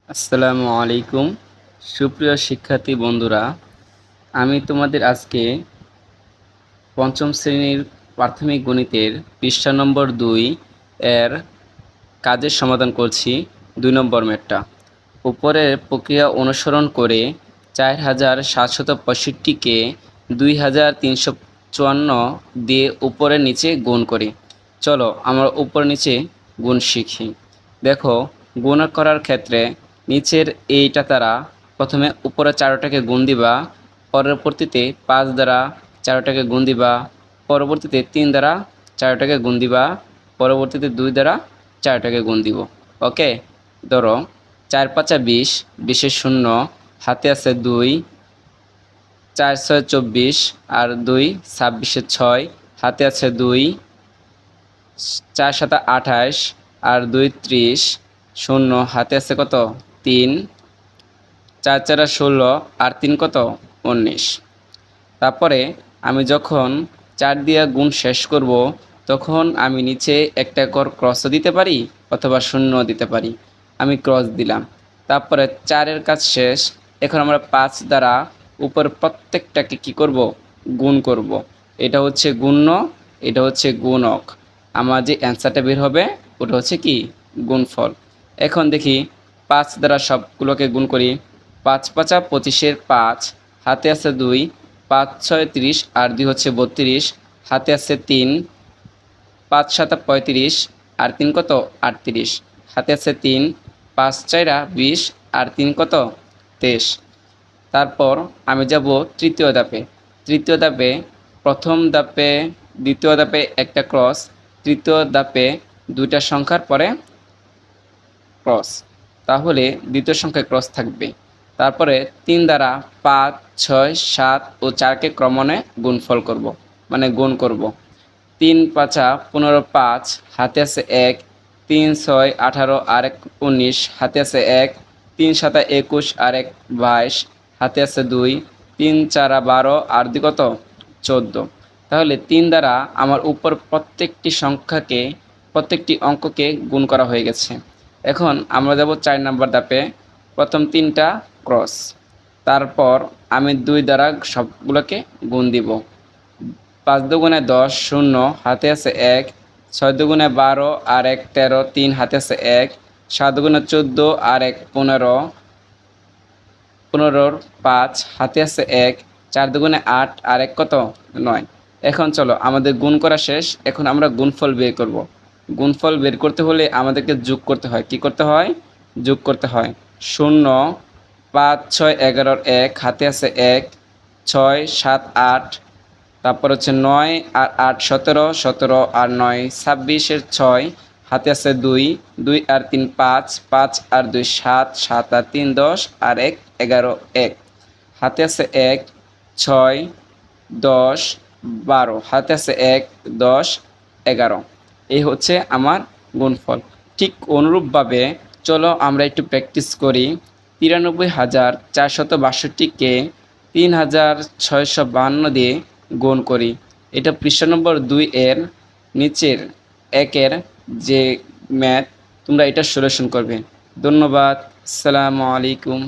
আসসালামু আলাইকুম সুপ্রিয় শিক্ষার্থী বন্ধুরা, আমি তোমাদের আজকে পঞ্চম শ্রেণীর প্রাথমিক গণিতের পৃষ্ঠা নম্বর 2 এর কাজের সমাধান করছি। 2 নম্বর ম্যাথটা। উপরের প্রক্রিয়া অনুসরণ করে 4765কে 2354 দিয়ে উপরে নিচে গুণ করি। চলো আমরা উপর নিচে গুণ শিখি। দেখো, গুণ করার ক্ষেত্রে নিচের এইটা দ্বারা প্রথমে উপরে 4টাকে গুণ দিবা, পরবর্তীতে 5 দ্বারা 4টাকে গুণ দিবা, পরবর্তীতে 3 দ্বারা 4টাকে গুণ দিবা, পরবর্তীতে 2 দ্বারা 4টাকে গুণ দিব। ওকে, ধরো 4 5 20, 20 শূন্য, হাতে আছে 2, 4 6 24 আর 2 26 6, হাতে আছে 2, 4 7 28 আর 2 30, শূন্য, হাতে আছে কত 3, 4 4 16 আর 3 কত 19। তারপরে আমি যখন 4 দিয়ে গুণ শেষ করব তখন আমি নিচে একটা ক্রসও দিতে পারি অথবা শূন্য দিতে পারি। আমি ক্রস দিলাম। তারপরে 4-এর কাজ শেষ। এখন আমরা 5 দ্বারা উপর প্রত্যেকটাকে কি করব, গুণ করব। এটা হচ্ছে গুণ্য, এটা হচ্ছে গুণক। আমার যে অ্যান্সারটা বের হবে ওটা হচ্ছে কি গুণফল। এখন দেখি 5 দ্বারা সবগুলোকে গুণ করি। 5 5 25-এর 5, হাতে আছে 2, 5 6 30 আর 2 হচ্ছে 32, হাতে আছে 3, 5 7 35 আর 3 কত 38, হাতে আছে 3, 5 4 20 আর 3 কত 23। তারপর আমি যাব তৃতীয় ধাপে। তৃতীয় ধাপে প্রথম ধাপে দ্বিতীয় ধাপে একটা ক্রস, তৃতীয় ধাপে দুইটা সংখ্যার পরে ক্রস, তাহলে দ্বিতীয় সংখ্যায় ক্রস থাকবে। তারপরে 3 দ্বারা 5 6 7 ও 4কে ক্রমণে গুণফল করব, মানে গুণ করব। 3 5 15 5, হাতে আছে 1, 3 6 18 আর 1 19, হাতে আছে 1, 3 7 21 আর 1 22, হাতে আছে 2, 3 4 12 আর 2 কত 14। তাহলে 3 দ্বারা আমার উপর প্রত্যেকটি অঙ্ককে গুণ করা হয়ে গেছে। এখন আমরা যাব 4 নম্বর ধাপে। প্রথম 3টা ক্রস, তারপর আমি 2 দ্বারা সবগুলোকে গুণ দিব। 5 দুগুণে 10 শূন্য, হাতে আছে 1, 6 দুগুণে 12 আর 1 13, 3 হাতে আছে 1, 7 দুগুণে 14 আর 1 15, 15-র 5 হাতে আছে 1, 4 দুগুণে 8 আর 1 কত 9। এখন চলো আমাদের গুণ করা শেষ। এখন আমরা গুণফল বের করব। গুণফল বের করতে হলে আমাদেরকে যোগ করতে হয়। কি করতে হয়? যোগ করতে হয়। 0 5 6 11-র 1, হাতে আছে 1, 6 7 8, তারপর হচ্ছে 9 আর 8 17, 17 আর 9 26-এর 6, হাতে আছে 2, 2 আর 3 5, 5 আর 2 7, 7 আর 3 10 আর 1 11, 1 হাতে আছে 1, 6 10 12, হাতে আছে 1 10 11। এই হচ্ছে আমার গুণফল। ঠিক অনুরূপভাবে চলো আমরা একটু প্র্যাকটিস করি। 93,462কে 3,652 দিয়ে গুণ করি। এটা পৃষ্ঠা নম্বর 2 এর নিচের 1-এর যে ম্যাথ, তোমরা এটা সলিউশন করবে। ধন্যবাদ। আসসালামু আলাইকুম।